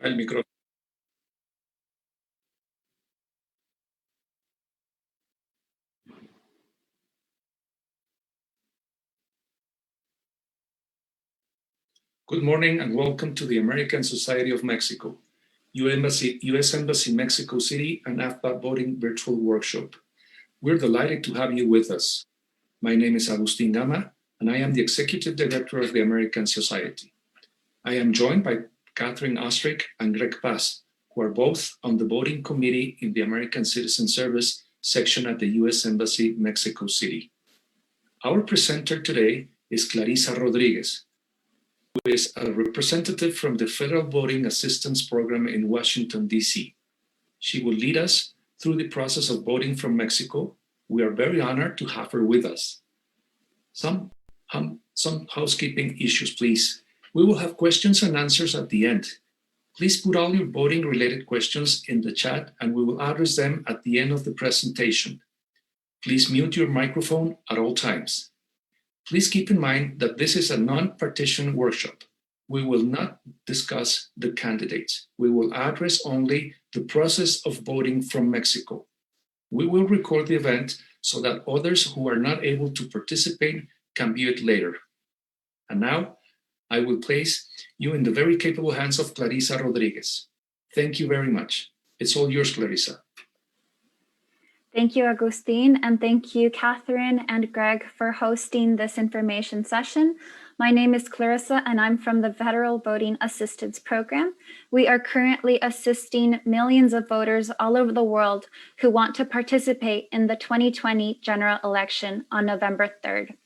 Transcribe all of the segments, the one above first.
El micrófono. Good morning and welcome to the American Society of Mexico, U.S. Embassy Mexico City and FVAP Voting Virtual Workshop. We're delighted to have you with us. My name is Agustin Gama and I am the Executive Director of the American Society. I am joined by Catherine Ostrich and Greg Paz, who are both on the voting committee in the American Citizen Service section at the U.S. Embassy Mexico City. Our presenter today is Clarissa Rodriguez, who is a representative from the Federal Voting Assistance Program in Washington, D.C. She will lead us through the process of voting from Mexico. We are very honored to have her with us. Some housekeeping issues, please. We will have questions and answers at the end. Please put all your voting-related questions in the chat and we will address them at the end of the presentation. Please mute your microphone at all times. Please keep in mind that this is a non-partisan workshop. We will not discuss the candidates. We will address only the process of voting from Mexico. We will record the event so that others who are not able to participate can view it later. And now, I will place you in the very capable hands of Clarissa Rodriguez. Thank you very much. It's all yours, Clarissa. Thank you, Agustin, and thank you, Catherine and Greg, for hosting this information session. My name is Clarissa, and I'm from the Federal Voting Assistance Program. We are currently assisting millions of voters all over the world who want to participate in the 2020 general election on November 3rd.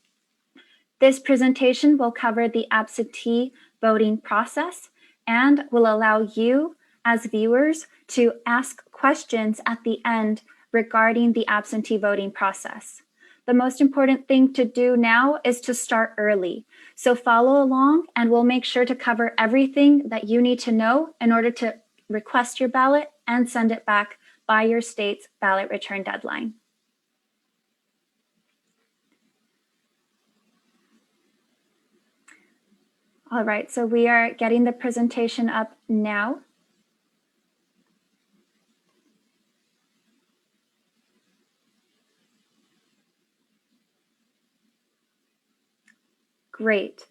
This presentation will cover the absentee voting process and will allow you, as viewers, to ask questions at the end regarding the absentee voting process. The most important thing to do now is to start early. So follow along and we'll make sure to cover everything that you need to know in order to request your ballot and send it back by your state's ballot return deadline. All right, so we are getting the presentation up now. Great.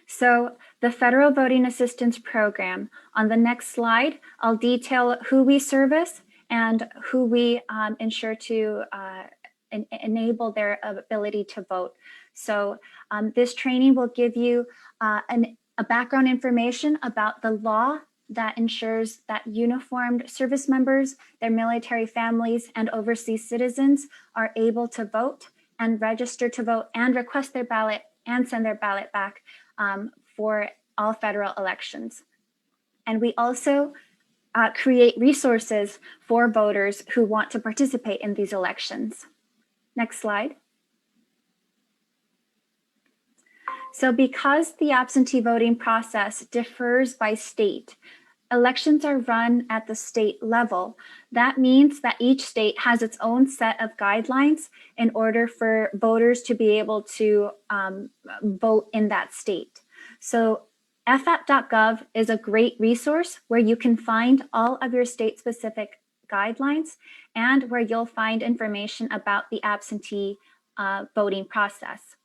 So the Federal Voting Assistance Program, on the next slide, I'll detail who we service and who we ensure to enable their ability to vote. So this training will give you a background information about the law that ensures that uniformed service members, their military families, and overseas citizens are able to vote and register to vote and request their ballot and send their ballot back for all federal elections. And we also create resources for voters who want to participate in these elections. Next slide. So because the absentee voting process differs by state, elections are run at the state level. That means that each state has its own set of guidelines in order for voters to be able to vote in that state. So FVAP.gov is a great resource where you can find all of your state-specific guidelines and where you'll find information about the absentee voting process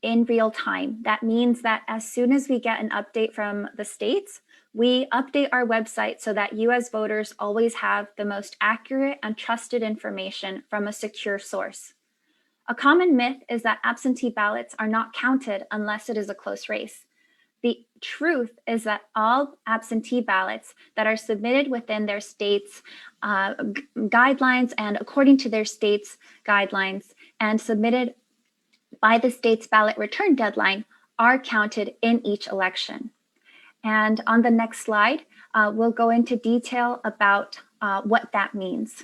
in real time. That means that as soon as we get an update from the states, we update our website so that you as voters always have the most accurate and trusted information from a secure source. A common myth is that absentee ballots are not counted unless it is a close race. The truth is that all absentee ballots that are submitted within their state's guidelines and according to their state's guidelines and submitted by the state's ballot return deadline are counted in each election. And on the next slide, we'll go into detail about what that means.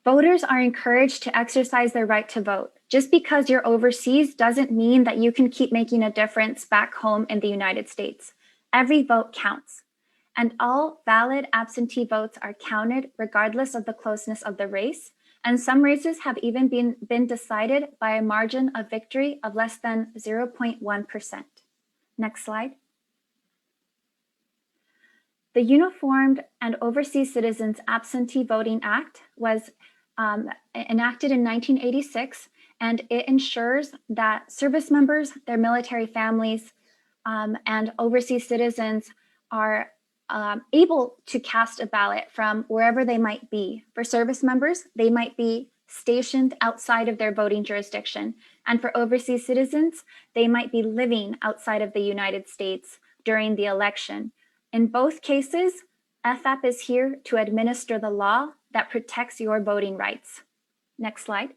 Voters are encouraged to exercise their right to vote. Just because you're overseas doesn't mean that you can keep making a difference back home in the United States. Every vote counts, and all valid absentee votes are counted regardless of the closeness of the race. And some races have even been decided by a margin of victory of less than 0.1%. Next slide. The Uniformed and Overseas Citizens Absentee Voting Act was enacted in 1986, and it ensures that service members, their military families, and overseas citizens are able to cast a ballot from wherever they might be. For service members, they might be stationed outside of their voting jurisdiction. And for overseas citizens, they might be living outside of the United States during the election. In both cases, FVAP is here to administer the law that protects your voting rights. Next slide.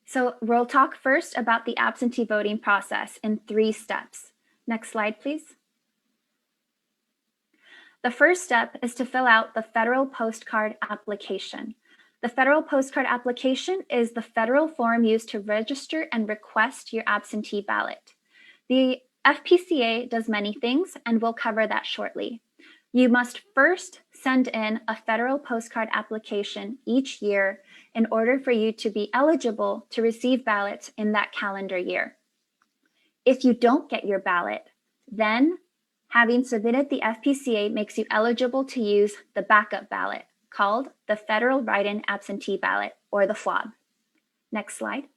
So we'll talk first about the absentee voting process in 3 steps. Next slide, please. The first step is to fill out the federal postcard application. The federal postcard application is the federal form used to register and request your absentee ballot. The FPCA does many things, and we'll cover that shortly. You must first send in a federal postcard application each year in order for you to be eligible to receive ballots in that calendar year. If you don't get your ballot, then having submitted the FPCA makes you eligible to use the backup ballot called the Federal Write-in Absentee Ballot, or the FWAB. Next slide.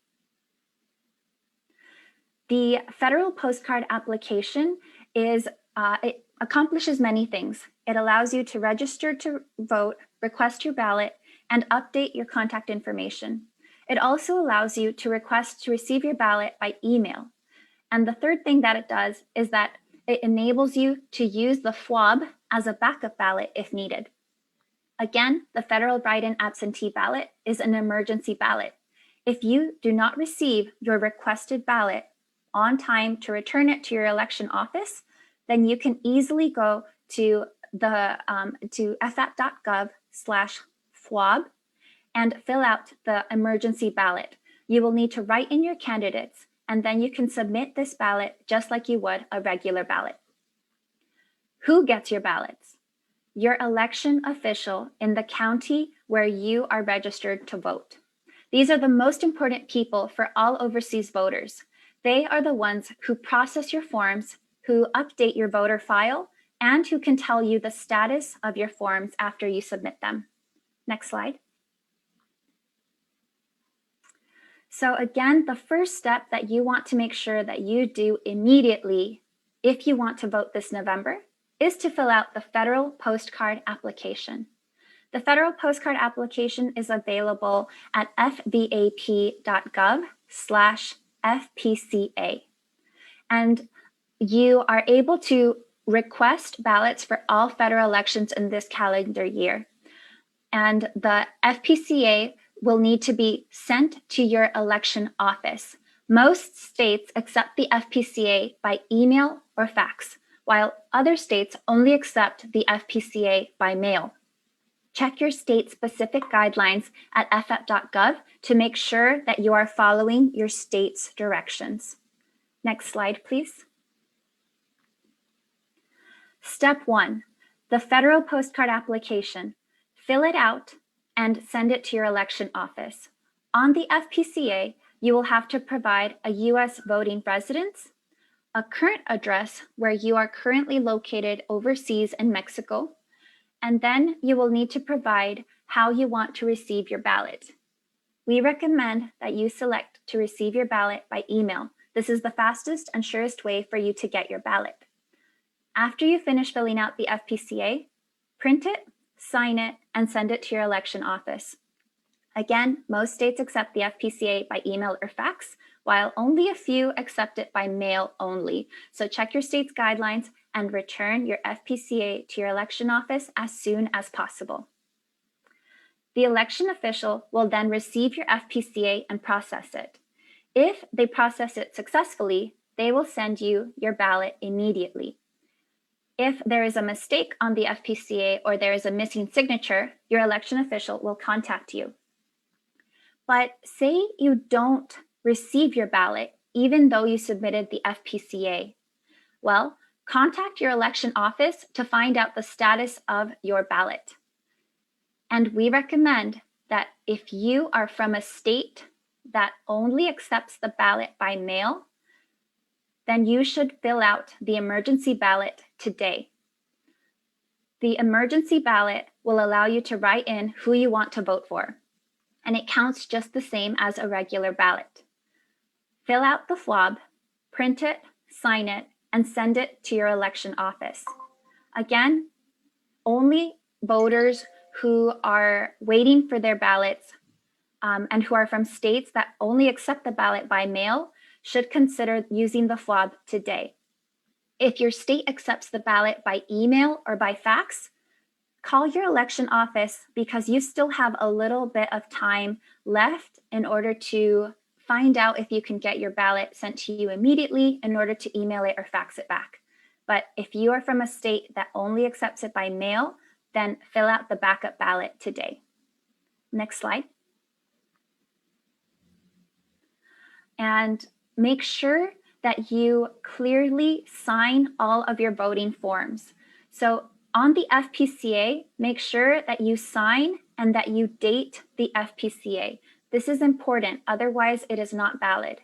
The federal postcard application it accomplishes many things. It allows you to register to vote, request your ballot, and update your contact information. It also allows you to request to receive your ballot by email. And the third thing that it does is that it enables you to use the FWAB as a backup ballot if needed. Again, the federal write-in absentee ballot is an emergency ballot. If you do not receive your requested ballot on time to return it to your election office, then you can easily go to FVAP.gov/FWAB and fill out the emergency ballot. You will need to write in your candidates, and then you can submit this ballot just like you would a regular ballot. Who gets your ballots? Your election official in the county where you are registered to vote. These are the most important people for all overseas voters. They are the ones who process your forms, who update your voter file, and who can tell you the status of your forms after you submit them. Next slide. So again, the first step that you want to make sure that you do immediately if you want to vote this November is to fill out the federal postcard application. The federal postcard application is available at fvap.gov/FPCA. And you are able to request ballots for all federal elections in this calendar year. And the FPCA will need to be sent to your election office. Most states accept the FPCA by email or fax, while other states only accept the FPCA by mail. Check your state-specific guidelines at FVAP.gov to make sure that you are following your state's directions. Next slide, please. Step 1, the federal postcard application. Fill it out and send it to your election office. On the FPCA, you will have to provide a U.S. voting residence, a current address where you are currently located overseas in Mexico, and then you will need to provide how you want to receive your ballot. We recommend that you select to receive your ballot by email. This is the fastest and surest way for you to get your ballot. After you finish filling out the FPCA, print it, sign it, and send it to your election office. Again, most states accept the FPCA by email or fax, while only a few accept it by mail only. So check your state's guidelines and return your FPCA to your election office as soon as possible. The election official will then receive your FPCA and process it. If they process it successfully, they will send you your ballot immediately. If there is a mistake on the FPCA or there is a missing signature, your election official will contact you. But say you don't receive your ballot, even though you submitted the FPCA. Well, contact your election office to find out the status of your ballot. And we recommend that if you are from a state that only accepts the ballot by mail, then you should fill out the emergency ballot today. The emergency ballot will allow you to write in who you want to vote for, and it counts just the same as a regular ballot. Fill out the FWAB, print it, sign it, and send it to your election office. Again, only voters who are waiting for their ballots and who are from states that only accept the ballot by mail should consider using the FWAB today. If your state accepts the ballot by email or by fax, call your election office because you still have a little bit of time left in order to find out if you can get your ballot sent to you immediately in order to email it or fax it back. But if you are from a state that only accepts it by mail, then fill out the backup ballot today. Next slide. And make sure that you clearly sign all of your voting forms. So on the FPCA, make sure that you sign and that you date the FPCA. This is important, otherwise it is not valid.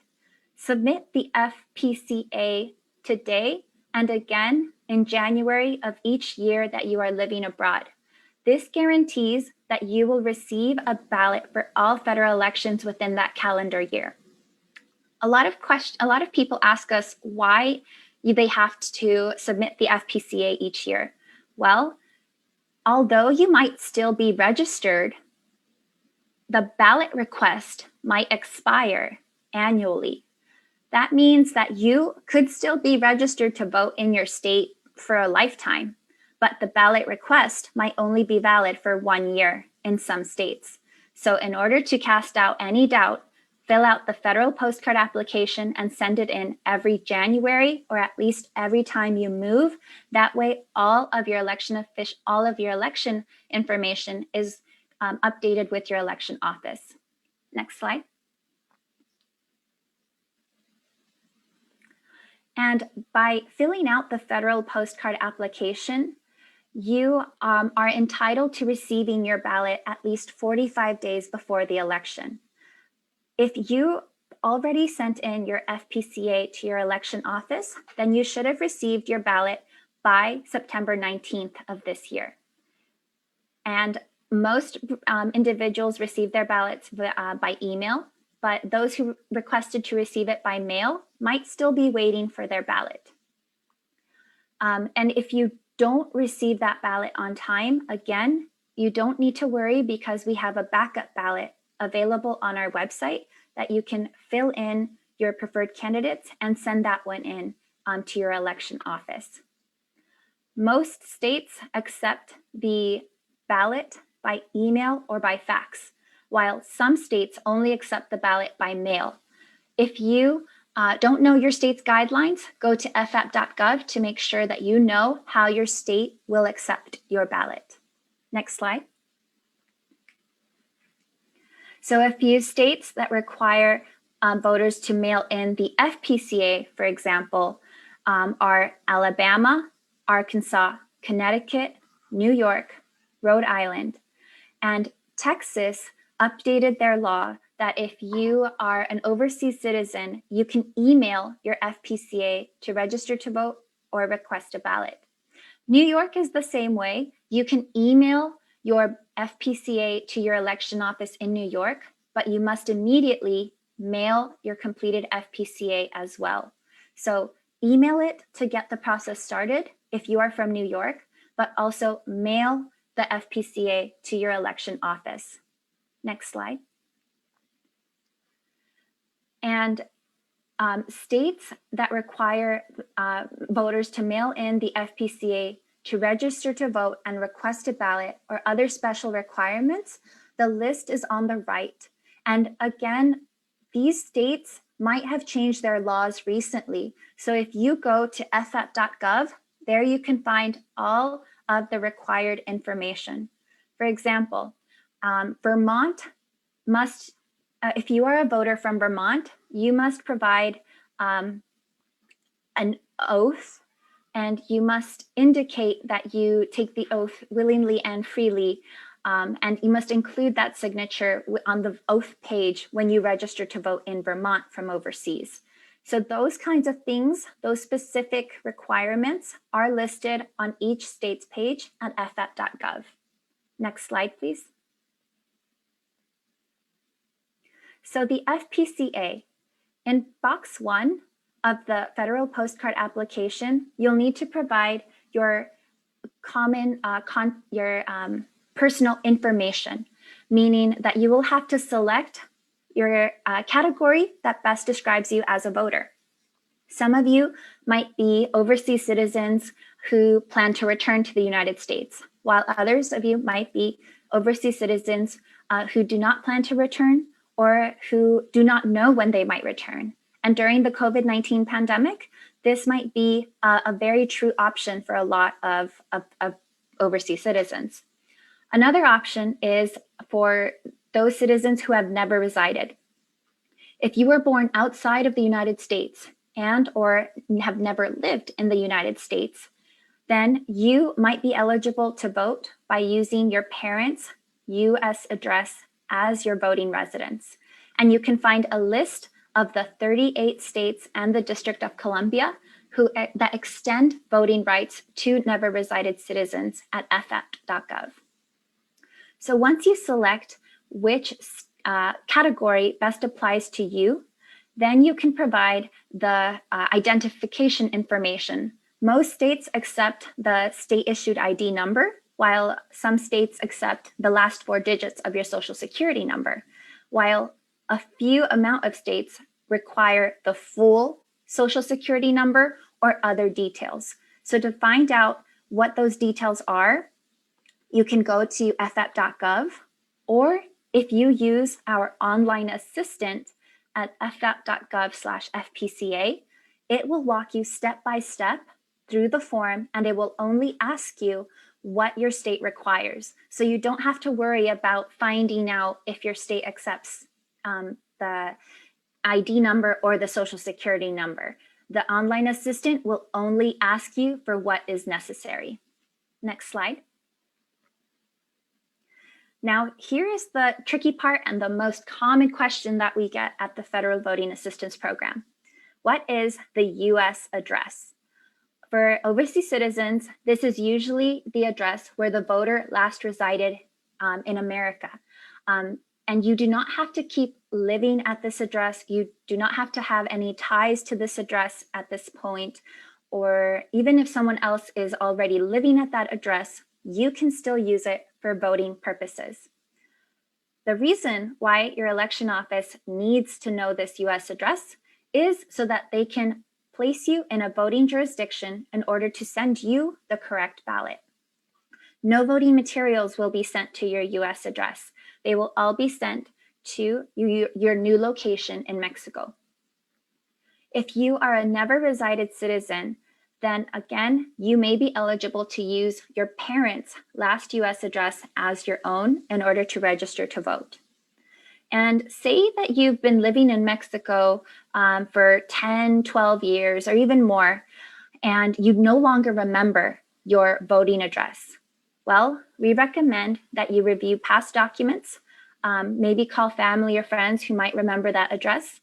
Submit the FPCA today and again in January of each year that you are living abroad. This guarantees that you will receive a ballot for all federal elections within that calendar year. A lot of people ask us why they have to submit the FPCA each year. Well, although you might still be registered, the ballot request might expire annually. That means that you could still be registered to vote in your state for a lifetime, but the ballot request might only be valid for 1 year in some states. So in order to cast out any doubt, fill out the federal postcard application and send it in every January or at least every time you move. That way, all of your election information is updated with your election office. Next slide. And by filling out the federal postcard application, you are entitled to receiving your ballot at least 45 days before the election. If you already sent in your FPCA to your election office, then you should have received your ballot by September 19th of this year. And most individuals receive their ballots by email, but those who requested to receive it by mail might still be waiting for their ballot. And if you don't receive that ballot on time, again, you don't need to worry because we have a backup ballot available on our website that you can fill in your preferred candidates and send that one in to your election office. Most states accept the ballot by email or by fax, while some states only accept the ballot by mail. If you don't know your state's guidelines, go to FVAP.gov to make sure that you know how your state will accept your ballot. Next slide. So a few states that require voters to mail in the FPCA, for example, are Alabama, Arkansas, Connecticut, New York, Rhode Island, and Texas updated their law that if you are an overseas citizen, you can email your FPCA to register to vote or request a ballot. New York is the same way. You can email your FPCA to your election office in New York, but you must immediately mail your completed FPCA as well. So email it to get the process started if you are from New York, but also mail the FPCA to your election office. Next slide. And states that require voters to mail in the FPCA to register to vote and request a ballot or other special requirements, the list is on the right. And again, these states might have changed their laws recently. So if you go to FVAP.gov, there you can find all of the required information. For example, Vermont must, if you are a voter from Vermont, you must provide an oath, and you must indicate that you take the oath willingly and freely, and you must include that signature on the oath page when you register to vote in Vermont from overseas. So those kinds of things, those specific requirements are listed on each state's page at FVAP.gov. Next slide, please. So the FPCA, in box 1 of the federal postcard application, you'll need to provide your personal information, meaning that you will have to select your category that best describes you as a voter. Some of you might be overseas citizens who plan to return to the United States, while others of you might be overseas citizens who do not plan to return or who do not know when they might return. And during the COVID-19 pandemic, this might be a very true option for a lot of overseas citizens. Another option is for those citizens who have never resided. If you were born outside of the United States and or have never lived in the United States, then you might be eligible to vote by using your parents' U.S. address as your voting residence. And you can find a list of the 38 states and the District of Columbia that extend voting rights to never resided citizens at FVAP.gov. So once you select which category best applies to you, then you can provide the identification information. Most states accept the state-issued ID number, while some states accept the last 4 digits of your Social Security number, while a few amount of states require the full Social Security number or other details. So to find out what those details are, you can go to FVAP.gov, or if you use our online assistant at FVAP.gov/FPCA, it will walk you step by step through the form, and it will only ask you what your state requires. So you don't have to worry about finding out if your state accepts the ID number or the Social Security number. The online assistant will only ask you for what is necessary. Next slide. Now, here is the tricky part and the most common question that we get at the Federal Voting Assistance Program. What is the U.S. address? For overseas citizens, this is usually the address where the voter last resided in America. And you do not have to keep living at this address. You do not have to have any ties to this address at this point. Or even if someone else is already living at that address, you can still use it for voting purposes. The reason why your election office needs to know this U.S. address is so that they can place you in a voting jurisdiction in order to send you the correct ballot. No voting materials will be sent to your U.S. address. They will all be sent to your new location in Mexico. If you are a never resided citizen, then again, you may be eligible to use your parents' last U.S. address as your own in order to register to vote. And say that you've been living in Mexico for 10, 12 years or even more, and you no longer remember your voting address. Well, we recommend that you review past documents, maybe call family or friends who might remember that address,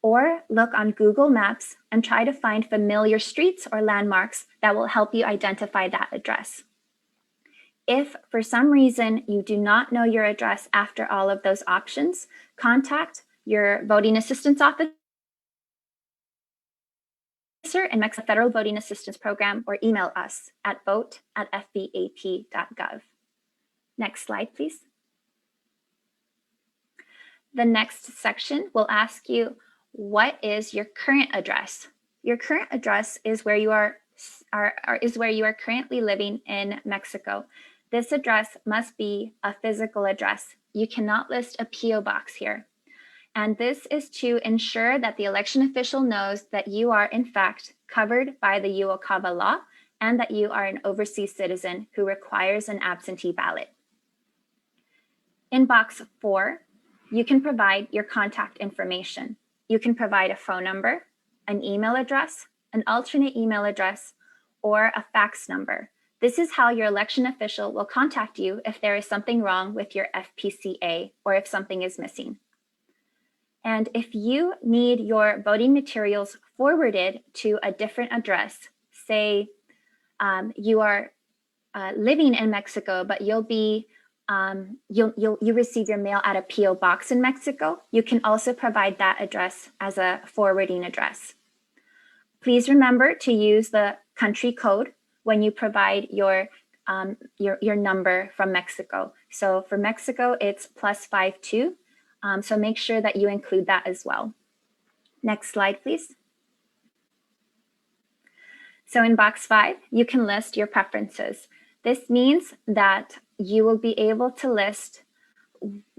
or look on Google Maps and try to find familiar streets or landmarks that will help you identify that address. If for some reason you do not know your address after all of those options, contact your voting assistance officer in Mexico Federal Voting Assistance Program, or email us at vote@fvap.gov. Next slide, please. The next section will ask you, what is your current address? Your current address is where you are currently living in Mexico. This address must be a physical address. You cannot list a PO box here. And this is to ensure that the election official knows that you are in fact covered by the UOCAVA law and that you are an overseas citizen who requires an absentee ballot. In box 4, you can provide your contact information. You can provide a phone number, an email address, an alternate email address, or a fax number. This is how your election official will contact you if there is something wrong with your FPCA or if something is missing. And if you need your voting materials forwarded to a different address, say you are living in Mexico, but you'll receive your mail at a PO box in Mexico, you can also provide that address as a forwarding address. Please remember to use the country code when you provide your number from Mexico. So for Mexico, it's +52. So make sure that you include that as well. Next slide, please. So in box 5, you can list your preferences. This means that you will be able to list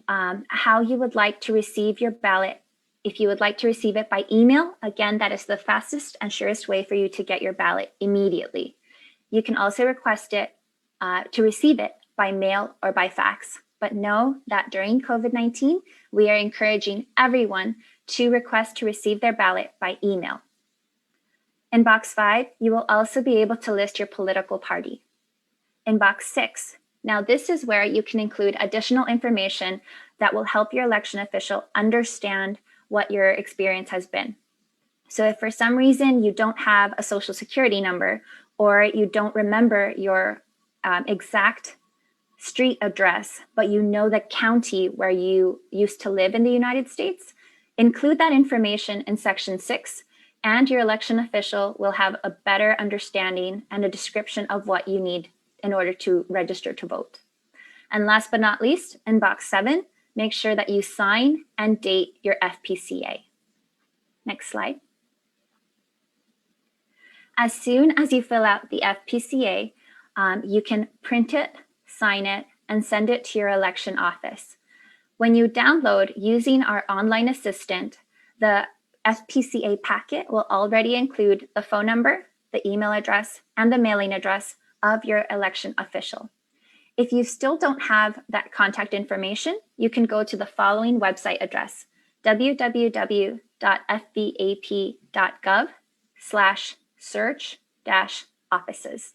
how you would like to receive your ballot. If you would like to receive it by email, again, that is the fastest and surest way for you to get your ballot immediately. You can also request it to receive it by mail or by fax. But know that during COVID-19, we are encouraging everyone to request to receive their ballot by email. In box 5, you will also be able to list your political party. In box 6, now this is where you can include additional information that will help your election official understand what your experience has been. So if for some reason you don't have a social security number or you don't remember your exact street address, but you know the county where you used to live in the United States, include that information in section 6, and your election official will have a better understanding and a description of what you need in order to register to vote. And last but not least, in box 7, make sure that you sign and date your FPCA. Next slide. As soon as you fill out the FPCA, you can print it, sign it, and send it to your election office. When you download using our online assistant, the FPCA packet will already include the phone number, the email address, and the mailing address of your election official. If you still don't have that contact information, you can go to the following website address, www.fvap.gov/search-offices.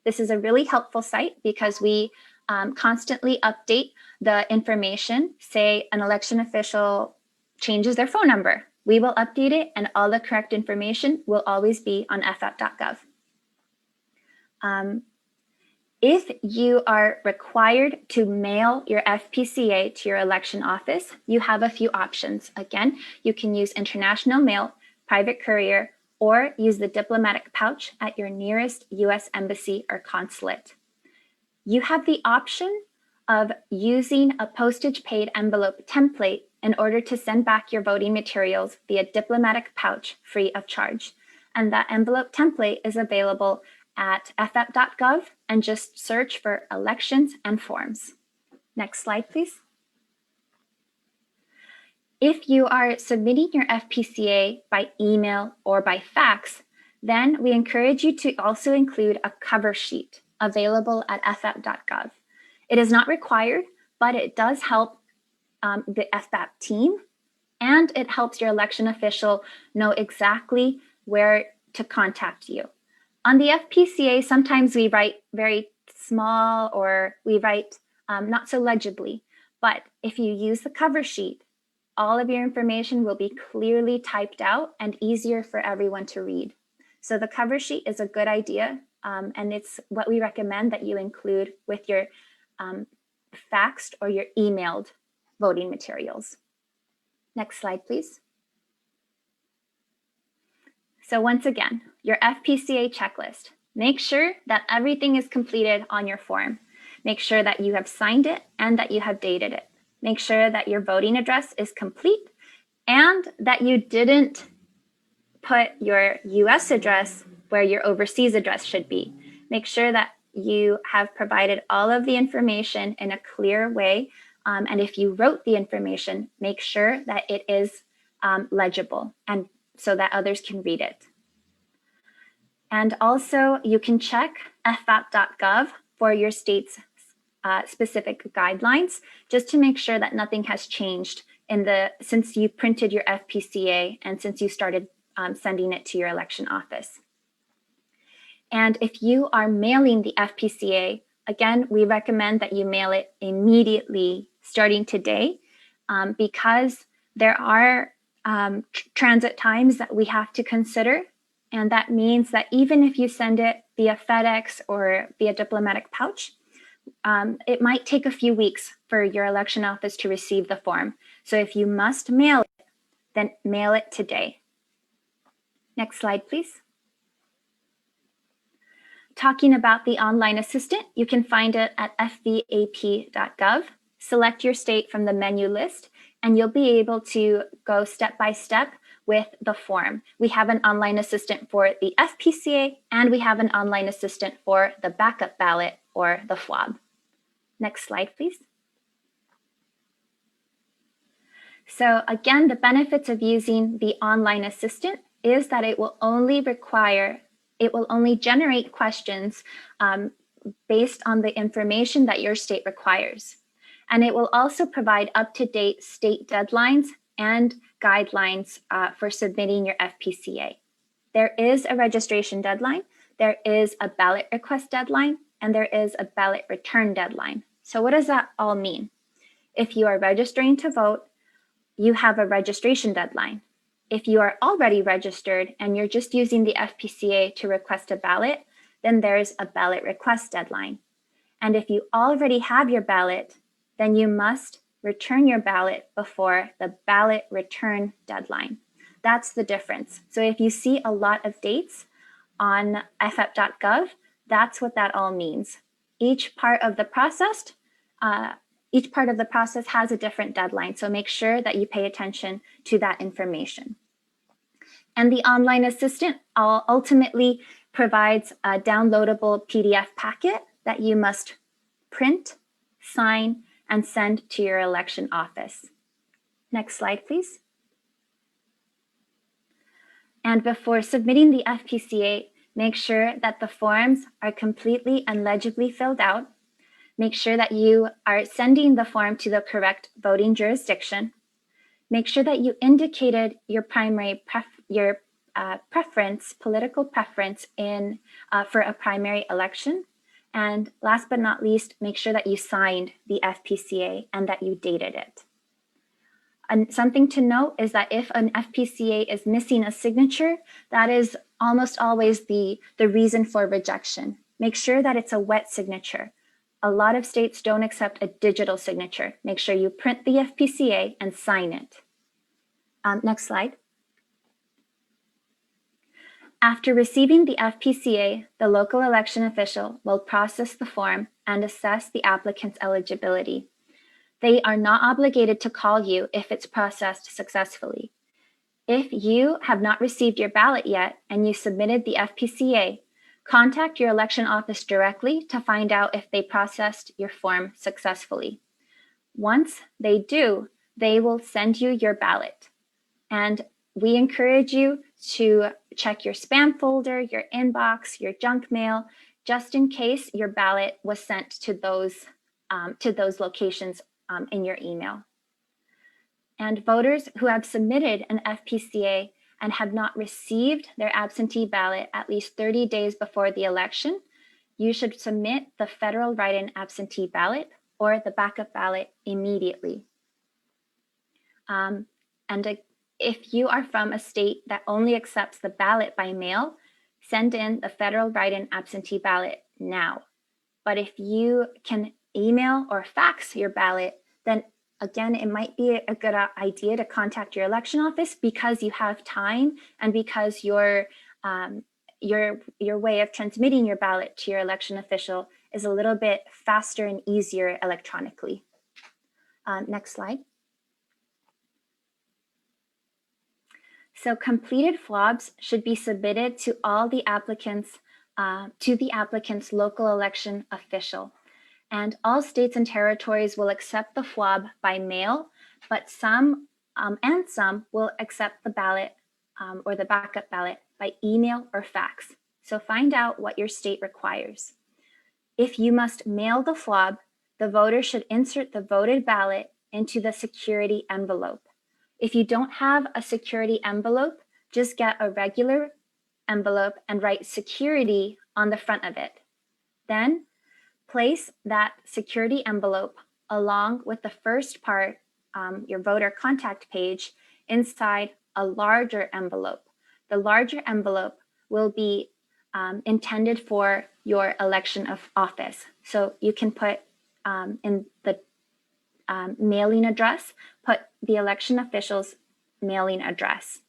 This is a really helpful site because we constantly update the information. Say an election official changes their phone number. We will update it and all the correct information will always be on FVAP.gov. If you are required to mail your FPCA to your election office, you have a few options. Again, you can use international mail, private courier, or use the diplomatic pouch at your nearest US embassy or consulate. You have the option of using a postage paid envelope template in order to send back your voting materials via diplomatic pouch free of charge. And that envelope template is available at FVAP.gov and just search for elections and forms. Next slide, please. If you are submitting your FPCA by email or by fax, then we encourage you to also include a cover sheet available at FVAP.gov. It is not required, but it does help the FVAP team, and it helps your election official know exactly where to contact you. On the FPCA, sometimes we write very small or we write not so legibly, but if you use the cover sheet, all of your information will be clearly typed out and easier for everyone to read. So the cover sheet is a good idea, and it's what we recommend that you include with your faxed or your emailed voting materials. Next slide, please. So once again, your FPCA checklist. Make sure that everything is completed on your form. Make sure that you have signed it and that you have dated it. Make sure that your voting address is complete and that you didn't put your US address where your overseas address should be. Make sure that you have provided all of the information in a clear way. And if you wrote the information, make sure that it is legible and so that others can read it. And also you can check FVAP.gov for your state's specific guidelines, just to make sure that nothing has changed since you printed your FPCA and since you started sending it to your election office. And if you are mailing the FPCA, again, we recommend that you mail it immediately starting today because There are transit times that we have to consider, and that means that even if you send it via FedEx or via diplomatic pouch, it might take a few weeks for your election office to receive the form. So if you must mail it, then mail it today. Next slide, please. Talking about the online assistant, you can find it at fvap.gov. Select your state from the menu list, and you'll be able to go step by step with the form. We have an online assistant for the FPCA, and we have an online assistant for the backup ballot or the FWAB. Next slide, please. So again, the benefits of using the online assistant is that it will only generate questions based on the information that your state requires. And it will also provide up-to-date state deadlines and guidelines for submitting your FPCA. There is a registration deadline, there is a ballot request deadline, and there is a ballot return deadline. So what does that all mean? If you are registering to vote, you have a registration deadline. If you are already registered and you're just using the FPCA to request a ballot, then there's a ballot request deadline. And if you already have your ballot, then you must return your ballot before the ballot return deadline. That's the difference. So if you see a lot of dates on FVAP.gov, that's what that all means. Each part of the process has a different deadline, so make sure that you pay attention to that information. And the online assistant ultimately provides a downloadable PDF packet that you must print, sign, and send to your election office. Next slide, please. And before submitting the FPCA, make sure that the forms are completely and legibly filled out. Make sure that you are sending the form to the correct voting jurisdiction. Make sure that you indicated your primary political preference for a primary election. And last but not least, make sure that you signed the FPCA and that you dated it. And something to note is that if an FPCA is missing a signature, that is almost always the reason for rejection. Make sure that it's a wet signature. A lot of states don't accept a digital signature. Make sure you print the FPCA and sign it. Next slide. After receiving the FPCA, the local election official will process the form and assess the applicant's eligibility. They are not obligated to call you if it's processed successfully. If you have not received your ballot yet and you submitted the FPCA, contact your election office directly to find out if they processed your form successfully. Once they do, they will send you your ballot. And we encourage you to check your spam folder, your inbox, your junk mail, just in case your ballot was sent to those locations in your email. And voters who have submitted an FPCA and have not received their absentee ballot at least 30 days before the election, you should submit the federal write-in absentee ballot or the backup ballot immediately. If you are from a state that only accepts the ballot by mail, send in the federal write-in absentee ballot now. But if you can email or fax your ballot, then again, it might be a good idea to contact your election office because you have time and because your way of transmitting your ballot to your election official is a little bit faster and easier electronically. Next slide. So completed FWABs should be submitted to all the applicants, local election official. And all states and territories will accept the FWAB by mail, but some will accept the ballot or the backup ballot by email or fax. So find out what your state requires. If you must mail the FWAB, the voter should insert the voted ballot into the security envelope. If you don't have a security envelope, just get a regular envelope and write security on the front of it. Then place that security envelope along with the first part your voter contact page inside a larger envelope. The larger envelope will be intended for your election of office. So you can put in the mailing address, put the election official's mailing address.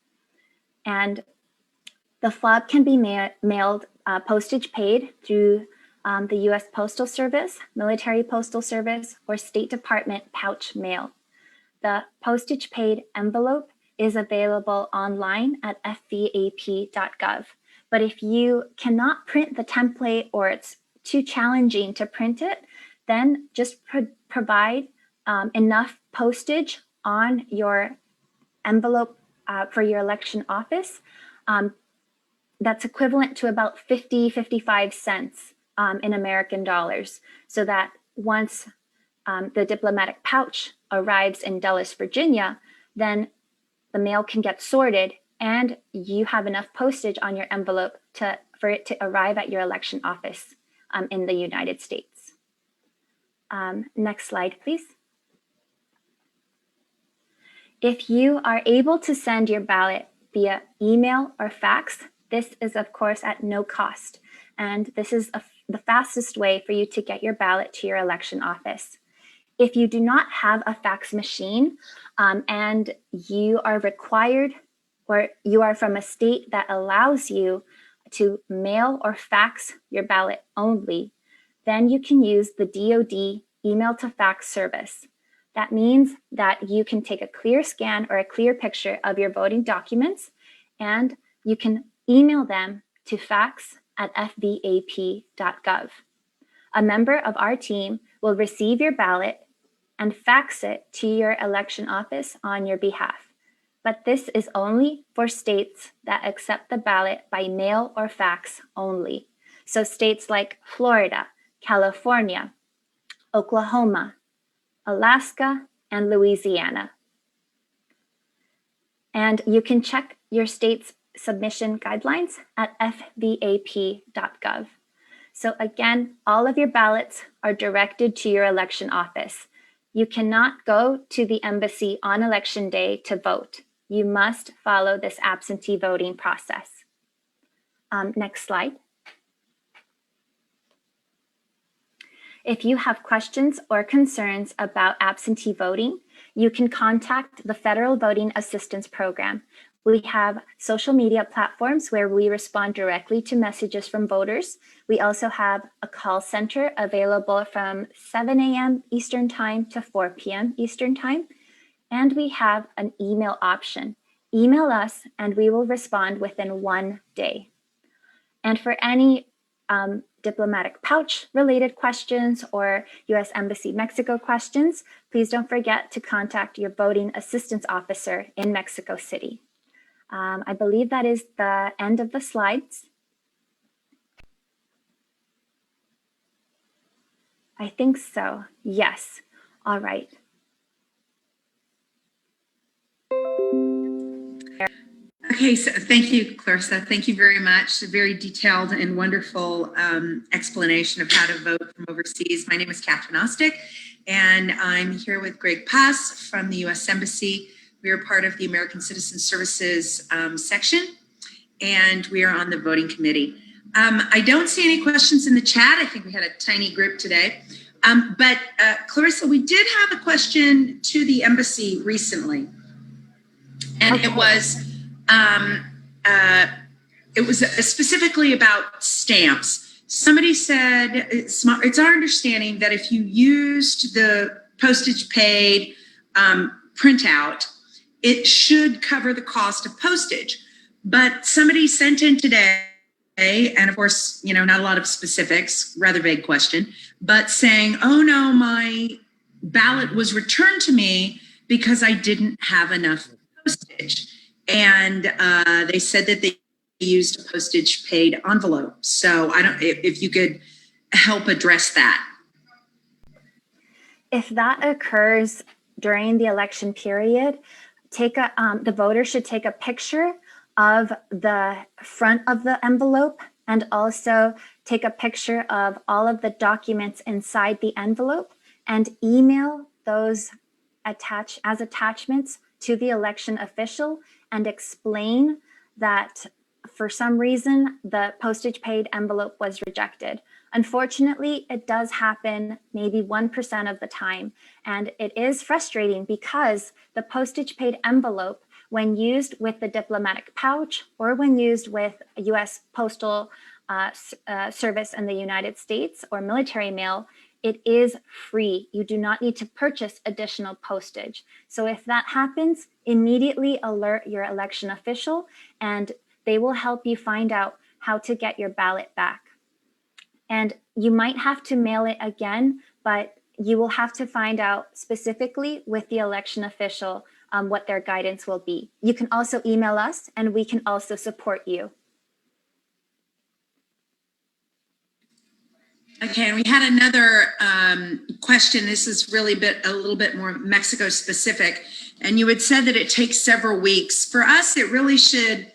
And the FWAB can be mailed postage paid through the U.S. Postal Service, Military Postal Service, or State Department pouch mail. The postage paid envelope is available online at FVAP.gov. But if you cannot print the template or it's too challenging to print it, then just provide enough postage on your envelope for your election office that's equivalent to about 55 cents in American dollars, so that once the diplomatic pouch arrives in Dulles, Virginia, then the mail can get sorted and you have enough postage on your envelope for it to arrive at your election office in the United States. Next slide, please. If you are able to send your ballot via email or fax, this is of course at no cost. And this is the fastest way for you to get your ballot to your election office. If you do not have a fax machine and you are required, or you are from a state that allows you to mail or fax your ballot only, then you can use the DoD email to fax service. That means that you can take a clear scan or a clear picture of your voting documents and you can email them to fax@fvap.gov. A member of our team will receive your ballot and fax it to your election office on your behalf. But this is only for states that accept the ballot by mail or fax only. So states like Florida, California, Oklahoma, Alaska, and Louisiana. And you can check your state's submission guidelines at fvap.gov. So again, all of your ballots are directed to your election office. You cannot go to the embassy on election day to vote. You must follow this absentee voting process. Next slide. If you have questions or concerns about absentee voting, you can contact the Federal Voting Assistance Program. We have social media platforms where we respond directly to messages from voters. We also have a call center available from 7 a.m. Eastern Time to 4 p.m. Eastern Time. And we have an email option. Email us and we will respond within 1 day. And for any diplomatic pouch related questions or U.S. Embassy Mexico questions, please don't forget to contact your voting assistance officer in Mexico City. I believe that is the end of the slides. I think so. Yes. All right. Okay, so thank you, Clarissa. Thank you very much. A very detailed and wonderful explanation of how to vote from overseas. My name is Catherine Ostick, and I'm here with Greg Pass from the U.S. Embassy. We are part of the American Citizen Services section, and we are on the voting committee. I don't see any questions in the chat. I think we had a tiny group today. But Clarissa, we did have a question to the embassy recently, and okay. It was specifically about stamps. Somebody said it's our understanding that if you used the postage paid printout, it should cover the cost of postage. But somebody sent in today, and of course, not a lot of specifics, rather vague question, but saying, oh no, my ballot was returned to me because I didn't have enough postage. And they said that they used a postage paid envelope. So if you could help address that. If that occurs during the election period, the voter should take a picture of the front of the envelope and also take a picture of all of the documents inside the envelope and email those as attachments to the election official and explain that for some reason the postage paid envelope was rejected. Unfortunately, it does happen maybe 1% of the time, and it is frustrating because the postage paid envelope, when used with the diplomatic pouch or when used with a U.S. Postal Service in the United States or military mail, it is free. You do not need to purchase additional postage. So if that happens, immediately alert your election official and they will help you find out how to get your ballot back. And you might have to mail it again, but you will have to find out specifically with the election official what their guidance will be. You can also email us and we can also support you. Okay, and we had another question. This is really a little bit more Mexico specific. And you had said that it takes several weeks. For us, it really should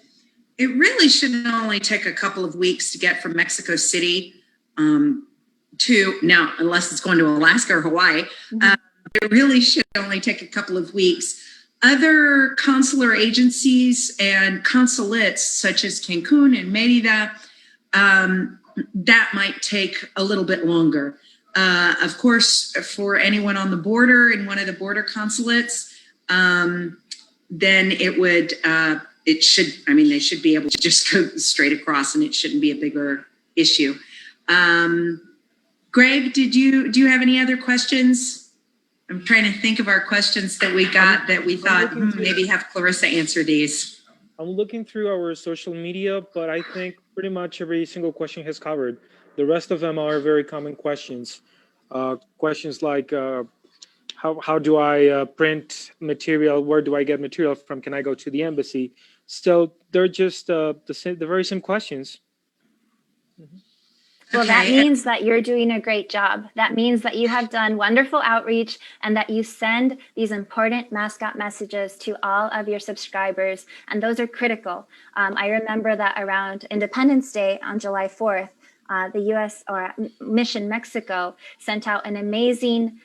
only take a couple of weeks to get from Mexico City to now, unless it's going to Alaska or Hawaii. It really should only take a couple of weeks. Other consular agencies and consulates, such as Cancun and Merida, that might take a little bit longer. Of course, for anyone on the border in one of the border consulates, then they should be able to just go straight across and it shouldn't be a bigger issue. Greg, do you have any other questions? I'm trying to think of our questions that we got that we thought maybe have Clarissa answer these. I'm looking through our social media, but I think pretty much every single question has covered. The rest of them are very common questions. Questions like, how do I print material? Where do I get material from? Can I go to the embassy? Still, they're just the very same questions. Mm-hmm. Well, that means that you're doing a great job. That means that you have done wonderful outreach and that you send these important mascot messages to all of your subscribers. And those are critical. I remember that around Independence Day on July 4th, the U.S. or Mission Mexico sent out an amazing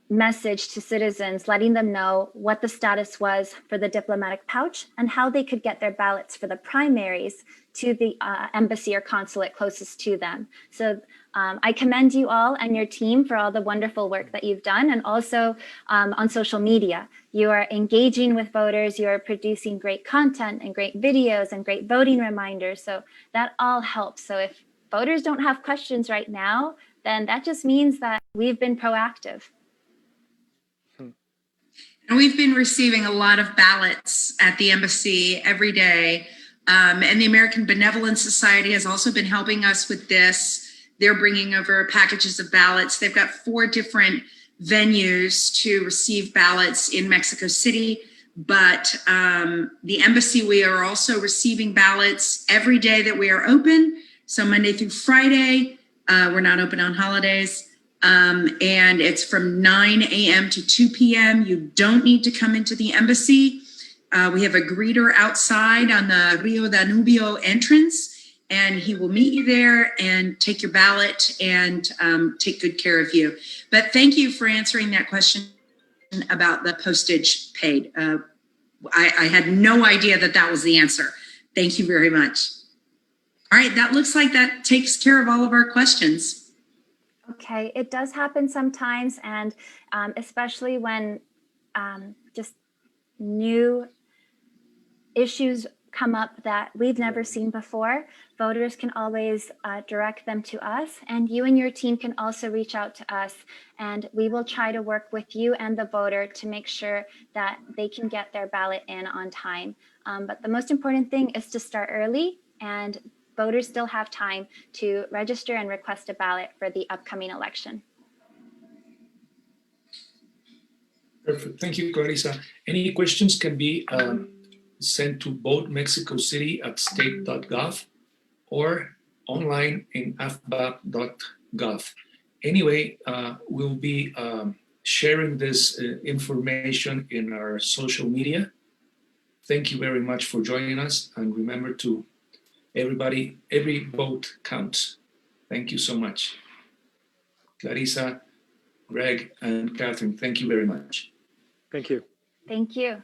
message to citizens, letting them know what the status was for the diplomatic pouch and how they could get their ballots for the primaries to the embassy or consulate closest to them. So I commend you all and your team for all the wonderful work that you've done, and also on social media. You are engaging with voters, you are producing great content and great videos and great voting reminders. So that all helps. So if voters don't have questions right now, then that just means that we've been proactive. And we've been receiving a lot of ballots at the embassy every day. And the American Benevolence Society has also been helping us with this. They're bringing over packages of ballots. They've got 4 different venues to receive ballots in Mexico City. But the embassy, we are also receiving ballots every day that we are open. So Monday through Friday, we're not open on holidays. And it's from 9 a.m. to 2 p.m. You don't need to come into the embassy. We have a greeter outside on the Rio Danubio entrance, and he will meet you there and take your ballot and take good care of you. But thank you for answering that question about the postage paid. I had no idea that was the answer. Thank you very much. All right, that looks like that takes care of all of our questions. Okay, it does happen sometimes, and especially when just new issues come up that we've never seen before, voters can always direct them to us, and you and your team can also reach out to us, and we will try to work with you and the voter to make sure that they can get their ballot in on time. But the most important thing is to start early, and voters still have time to register and request a ballot for the upcoming election. Perfect. Thank you, Clarissa. Any questions can be sent to votemexicocity@state.gov or online in FVAP.gov. Anyway, we'll be sharing this information in our social media. Thank you very much for joining us, and remember to everybody, every vote counts. Thank you so much. Clarissa, Greg, and Catherine, thank you very much. Thank you. Thank you.